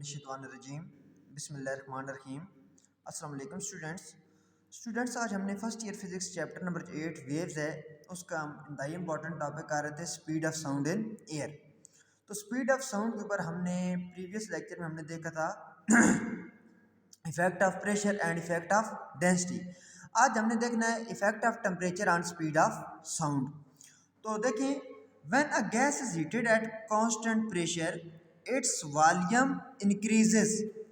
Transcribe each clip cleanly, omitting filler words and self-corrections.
मिनश्शैतानिर्रजीम बिस्मिल्लाहिर्रहमानिर्रहीम। अस्सलाम वालेकुम स्टूडेंट्स, आज हमने first year physics chapter number 8 waves है, उसका हम इंतहाई इंपॉर्टेंट टॉपिक कर रहे थे speed of sound in air. तो स्पीड ऑफ साउंड के ऊपर हमने प्रीवियस लेक्चर में हमने देखा था effect of pressure and effect of density. आज हमने देखना है effect of temperature on speed of sound. तो देखें, when a gas is heated at constant pressure its volume increases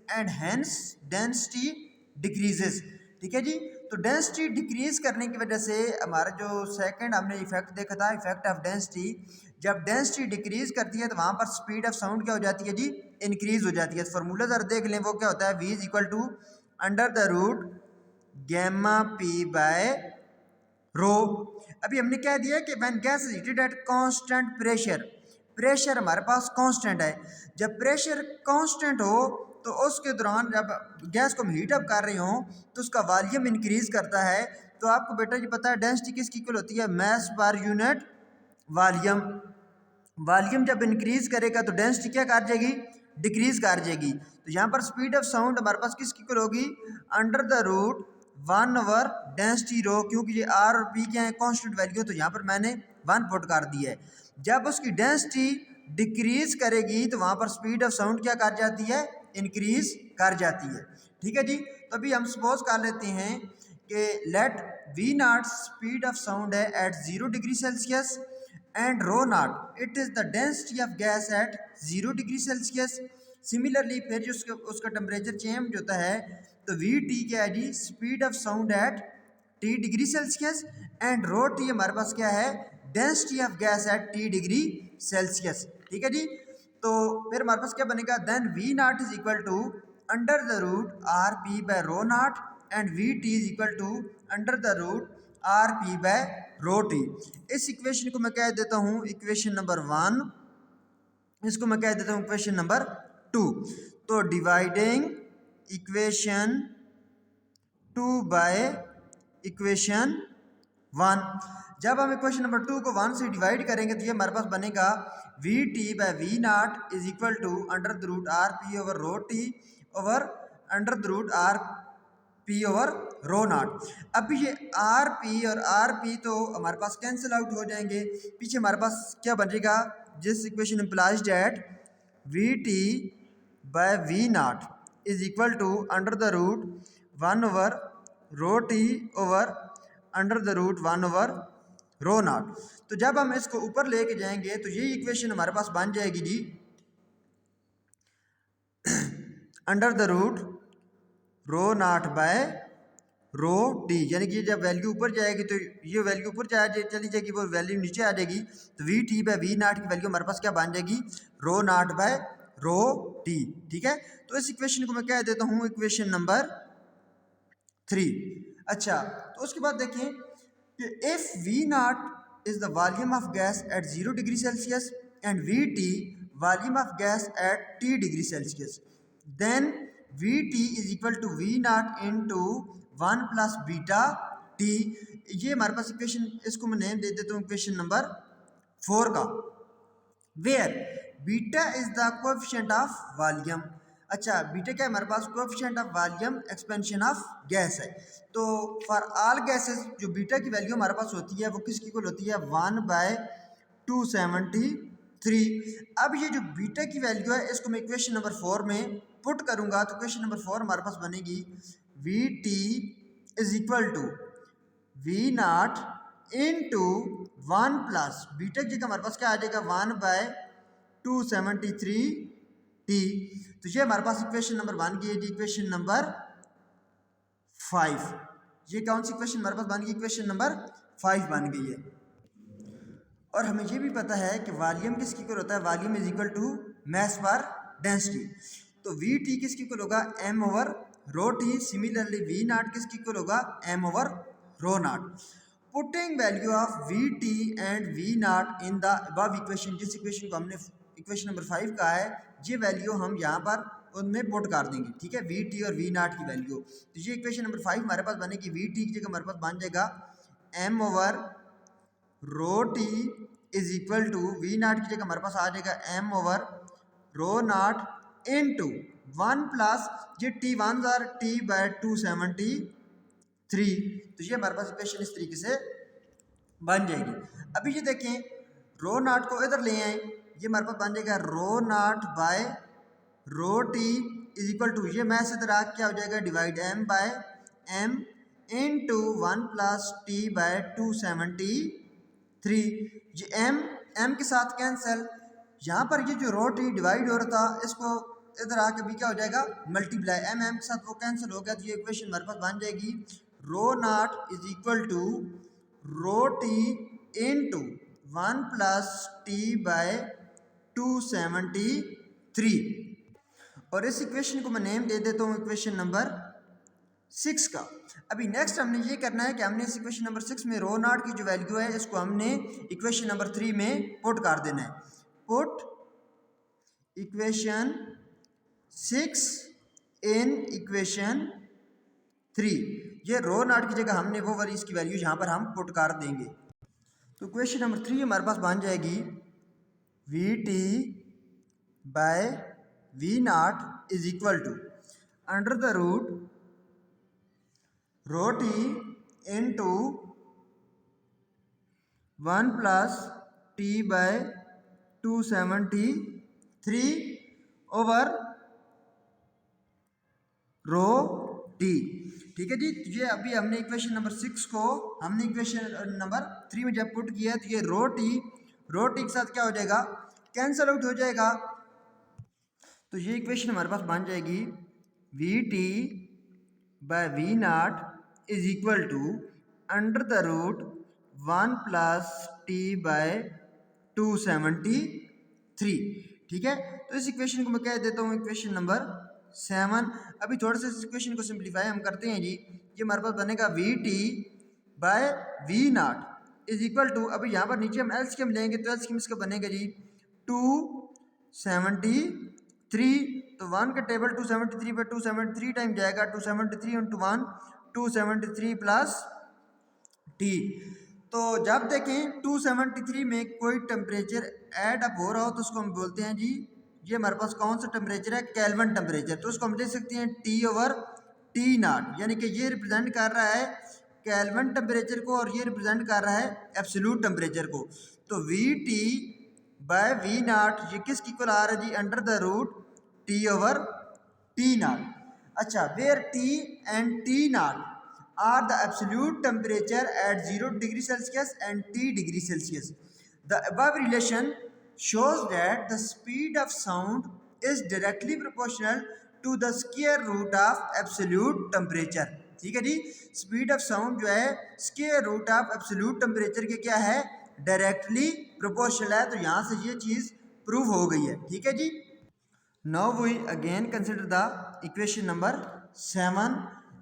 and hence density decreases. ठीक है जी। तो डेंसिटी डिक्रीज करने की वजह से हमारा जो सेकंड हमने इफेक्ट देखा था इफेक्ट ऑफ डेंसिटी, जब डेंसिटी डिक्रीज करती है तो वहां पर स्पीड ऑफ साउंड क्या हो जाती है जी, इंक्रीज हो जाती है। फार्मूला जरा देख लें, वो क्या होता है, v is equal to under the root gamma p by rho. अभी हमने क्या दिया कि when gas is heated at constant pressure, pressure हमारे पास कांस्टेंट है। जब प्रेशर कांस्टेंट हो तो उसके दौरान जब गैस को हम हीट अप कर रहे हो तो उसका वॉल्यूम इंक्रीज करता है। तो आपको बेटा जी पता है डेंसिटी किसकी इक्वल होती है, मास पर यूनिट वॉल्यूम। वॉल्यूम जब इंक्रीज करेगा तो डेंसिटी क्या कर जाएगी, डिक्रीज कर जाएगी। तो यहाँ पर स्पीड ऑफ साउंड हमारे पास किसकी इक्वल होगी, under the root 1/, density rho, क्योंकि ये आर और पी क्या है कांस्टेंट वैल्यू, तो यहाँ पर मैंने 1 पुट कर दिया है। जब उसकी डेंसिटी डिक्रीज करेगी तो वहाँ पर स्पीड ऑफ साउंड क्या कर जाती है, इंक्रीज कर जाती है। ठीक है जी। तो अभी हम सपोज कर लेते हैं कि let v naught speed of sound है at 0 degree Celsius and rho naught it is the density of gas at 0 degree Celsius. Similarly फिर जो उसका टेम्परेचर चेंज होता है तो वी टी क्या है जी, speed of sound at T degree Celsius and rho t हमारे पास क्या है, density of gas at T degree Celsius. ठीक है जी। तो फिर हमारे पास क्या बनेगा, then v naught is equal to under the root are p by rho naught and we T is equal to under the root are p by rho t. इस इक्वेशन को मैं कह देता हूँ इक्वेशन नंबर 1, इसको मैं कह देता हूँ इक्वेशन नंबर 2। तो डिवाइडिंग इक्वेशन 2 बाय इक्वेशन 1, जब हम इक्वेशन नंबर 2 को 1 से डिवाइड करेंगे तो ये हमारे पास बनेगा V T by V naught is equal to under the root are P over rho T over under the root are P over rho naught. अब ये आर पी और आर पी तो हमारे पास कैंसिल आउट हो जाएंगे, पीछे हमारे पास क्या बनेगा, जिस equation implies that V T by V naught is equal to under the root 1 over rho T over under the root 1 over rho naught. तो जब हम इसको ऊपर लेके जाएंगे तो ये इक्वेशन हमारे पास बन जाएगी जी under the root rho naught by rho t, यानी कि जब वैल्यू ऊपर जाएगी तो ये वैल्यू ऊपर चली जाएगी, वो वैल्यू नीचे आ जाएगी। तो V T by V naught की वैल्यू हमारे पास क्या बन जाएगी, rho naught by rho T. ठीक है। तो इस इक्वेशन को मैं कह देता हूँ इक्वेशन नंबर 3। अच्छा, तो उसके बाद देखें कि if V naught is the volume of gas at 0 degree Celsius and we T volume of gas at T degree Celsius, then V T is equal to V naught into 1 plus beta T. ये हमारे पास equation, इसको मैं name दे देता हूँ equation number 4 का, where beta is the coefficient of volume. अच्छा, beta क्या है हमारे पास, coefficient of volume expansion of gas है। तो फॉर ऑल गैसेस जो बीटा की वैल्यू हमारे पास होती है वो किसकी इक्वल होती है, 1/273। अब ये जो बीटा की वैल्यू है इसको मैं इक्वेशन नंबर 4 में पुट करूंगा तो इक्वेशन नंबर 4 हमारे पास बनेगी V T is equal to V naught into 1 plus beta की जगह हमारे पास क्या आ जाएगा 1/273 टी। तो ये हमारे पास इक्वेशन नंबर 1 की है जी, इक्वेशन नंबर 5। ये कौन सी इक्वेशन हमारे पास बन गई, इक्वेशन नंबर 5 बन गई है। और हमें ये भी पता है कि वॉल्यूम किसकी इक्वल होता है, volume is equal to mass पर डेंसिटी। तो वी टी किसकी इक्वल होगा, M over rho T. Similarly V naught किसकी इक्वल होगा, M over rho naught. Putting value of V T and V naught in the above equation, जिस equation को हमने equation number 5 का है, ये वैल्यू हम यहाँ पर उनमें पुट कर देंगे। ठीक है, वी टी और वी नॉट की वैल्यू। तो ये इक्वेशन नंबर 5 हमारे पास बनेगी, वी टी की जगह हमारे पास बन जाएगा M over rho T is equal to V naught की जगह हमारे पास आ जाएगा M over rho naught into 1 plus ये T1 T/273, तो ये हमारे पास इक्वेशन इस तरीके से बन जाएगी। अभी ये देखें रो नाट को इधर ले आए, ये हमारे पास बन जाएगा rho naught by rho T is equal to, ये मैथ से इधर आ क्या हो जाएगा divide m by m into 1 plus T/273, ये m के साथ कैंसिल, यहाँ पर ये जो रो टी डिवाइड हो रहा था इसको इधर आके भी क्या हो जाएगा मल्टीप्लाई, m के साथ वो कैंसिल हो गया, तो ये इक्वेशन हमारे पास बन जाएगी rho naught is equal to rho T into 1 plus T/273, और इस इक्वेशन को मैं नेम दे देता हूँ इक्वेशन नंबर 6 का। अभी नेक्स्ट हमने ये करना है कि हमने इस इक्वेशन नंबर 6 में रो नाट की जो वैल्यू है इसको हमने इक्वेशन नंबर 3 में पुट कर देना है। पुट इक्वेशन 6 इन इक्वेशन 3, ये रो नाट की जगह हमने वो वाली इसकी वैल्यू यहाँ पर हम पुट कर देंगे। तो इक्वेशन नंबर 3 हमारे पास बन जाएगी V T by we naught is equal to under the root rho T into 1 plus T/273 over rho T. ठीक है जी, तो ये अभी हमने इक्वेशन नंबर 6 को हमने इक्वेशन नंबर 3 में जब पुट किया तो ये रो टी के साथ क्या हो जाएगा कैंसल आउट हो जाएगा, तो ये इक्वेशन हमारे पास बन जाएगी V T by we naught is equal to under the root 1 plus T/273। ठीक है, तो इस इक्वेशन को मैं कह देता हूँ इक्वेशन नंबर 7। अभी थोड़ा सा इस इक्वेशन को सिंप्लीफाई हम करते हैं जी, ये हमारे पास बनेगा V T by we naught is equal to, अभी यहाँ पर नीचे हम एलसीएम लेंगे तो एलसीएम इसका बनेगा जी 273, तो 1 का टेबल 273 पर 273 टाइम जाएगा, 273 इंटू 1 273 प्लस टी। तो जब देखें 273 में कोई टेम्परेचर ऐड अप हो रहा हो तो उसको हम बोलते हैं जी, ये हमारे पास कौन सा टेम्परेचर है केल्विन टेम्परेचर, तो उसको हम ले सकते हैं T/T0, यानी कि ये रिप्रेजेंट कर रहा है केल्विन टेम्परेचर को और ये रिप्रेजेंट कर रहा है एब्सोल्यूट टेम्परेचर को। तो V T by we naught ये किसकी इक्वल आ रहा है जी अंडर द रूट T/T0। अच्छा, where T and T0 are the absolute temperature at 0 degree Celsius and T degree Celsius. The above relation shows that the speed of sound is directly proportional to the square root of absolute temperature. ठीक है जी, speed of sound जो है square root of absolute temperature के क्या है directly proportional है, तो यहाँ से ये चीज़ प्रूव हो गई है। ठीक है जी, now we again consider the equation number 7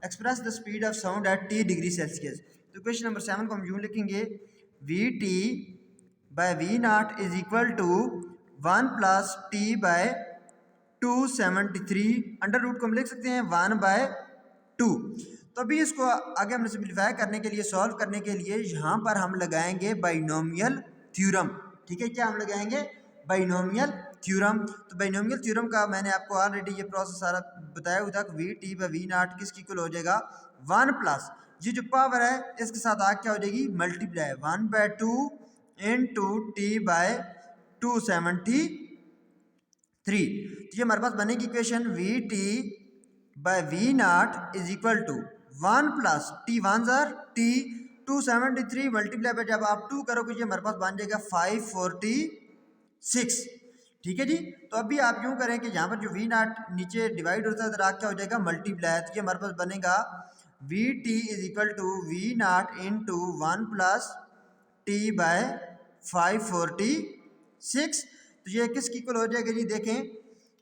express the speed of sound at T degree Celsius. तो इक्वेशन नंबर 7 को हम यूँ लिखेंगे v T by we naught is equal to 1 plus T/273, under root को हम लिख सकते हैं 1/2। तो अभी इसको आगे हमने सिंप्लीफाई करने के लिए सॉल्व करने के लिए यहाँ पर हम लगाएंगे बाइनोमियल थ्योरम। ठीक है, क्या हम लगाएंगे बाइनोमियल थ्योरम। तो बाइनोमियल थ्योरम का मैंने आपको ऑलरेडी ये प्रोसेस सारा बताया हुआ था कि V T by we naught किसकी इक्वल हो जाएगा 1 प्लस ये जो पावर है इसके साथ आगे क्या हो जाएगी मल्टीप्लाई 1/2 इंटू T/273। तो ये हमारे पास बनेगी equation V T by we naught is equal to 1 plus T1 T273 multiply पर जब आप 2 करोगे ये हमारे पास बन जाएगा 546। ठीक है जी, तो अभी आप यूँ करें कि यहाँ पर जो वी नाट नीचे डिवाइड होता है तो क्या हो जाएगा मल्टीप्लाई, तो ये हमारे पास बनेगा V T is equal to V naught into 1 plus T/546। तो ये किसकी इक्वल हो जाएगा जी, देखें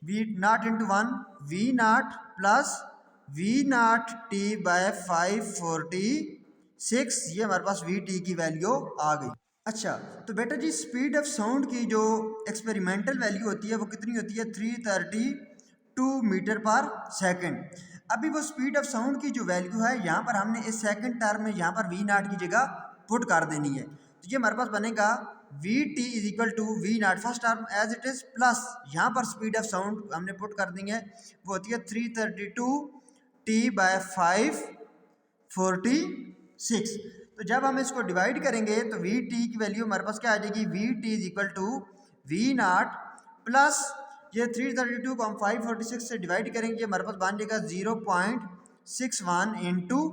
V naught into 1 V naught plus V naught T/546, ये हमारे पास वी टी की वैल्यू आ गई। अच्छा, तो बेटा जी स्पीड ऑफ साउंड की जो एक्सपेरिमेंटल वैल्यू होती है वो कितनी होती है 332 मीटर पर सेकंड। अभी वो स्पीड ऑफ साउंड की जो वैल्यू है यहाँ पर हमने इस सेकंड टर्म में यहाँ पर वी नाट की जगह पुट कर देनी है। तो तो ये हमारे पास बनेगा V T is equal to V naught, first term as it is plus यहाँ पर स्पीड ऑफ साउंड हमने पुट कर दी है, वो होती है 332 टी बाय 546। तो जब हम इसको डिवाइड करेंगे तो वी टी की वैल्यू हमारे पास क्या आ जाएगी, V T is equal to V naught plus ये 332 को हम 546 से डिवाइड करेंगे, हमारे पास बन जाएगा 0.61 इंटू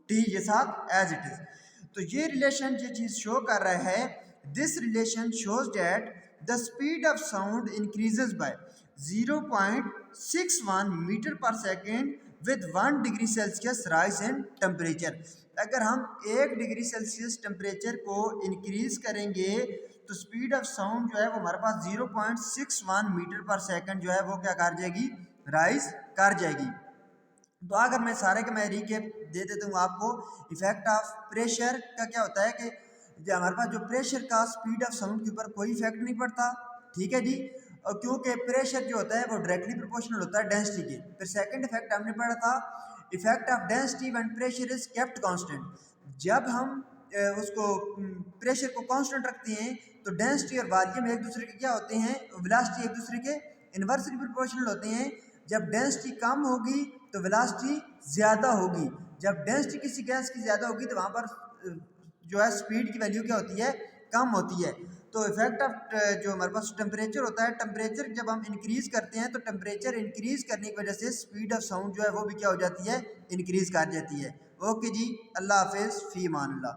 टी के साथ एज इट इज। तो ये रिलेशन ये चीज़ शो कर रहा है, this relation shows that the speed of sound increases by 0.61 metre per second with 1 degree Celsius rise in temperature. अगर हम 1 डिग्री सेल्सियस टेम्परेचर को इंक्रीज करेंगे तो स्पीड ऑफ साउंड जो है वो हमारे पास 0.61 मीटर पर सेकंड जो है वो क्या कर जाएगी, राइज कर जाएगी। तो अगर मैं सारे का मैं रीकैप दे देता हूँ आपको, इफेक्ट ऑफ प्रेशर का क्या होता है कि जो हमारे पास जो प्रेशर का स्पीड ऑफ साउंड के ऊपर कोई इफेक्ट नहीं पड़ता, ठीक है जी, और क्योंकि प्रेशर जो होता है वो डायरेक्टली प्रोपोर्शनल होता है डेंसिटी के। फिर सेकंड इफेक्ट हमने पढ़ा था effect of density when pressure is kept constant, जब हम उसको प्रेशर को कांस्टेंट रखते हैं तो डेंसिटी और वॉल्यूम एक दूसरे के क्या होते हैं, वेलोसिटी एक दूसरे के इन्वर्सली प्रोपोर्शनल होते हैं। जब डेंसिटी कम होगी तो वेलोसिटी ज़्यादा होगी, जब डेंसिटी किसी गैस की ज़्यादा होगी तो वहाँ पर जो है स्पीड की वैल्यू क्या होती है, कम होती है। तो इफेक्ट ऑफ जो हमारे पास टेम्परेचर होता है, टेम्परेचर जब हम इंक्रीज करते हैं तो टेम्परेचर इंक्रीज करने की वजह से स्पीड ऑफ साउंड जो है वो भी क्या हो जाती है, इंक्रीज कर जाती है। ओके जी, अल्लाह हाफिज़, फी अमान अल्लाह।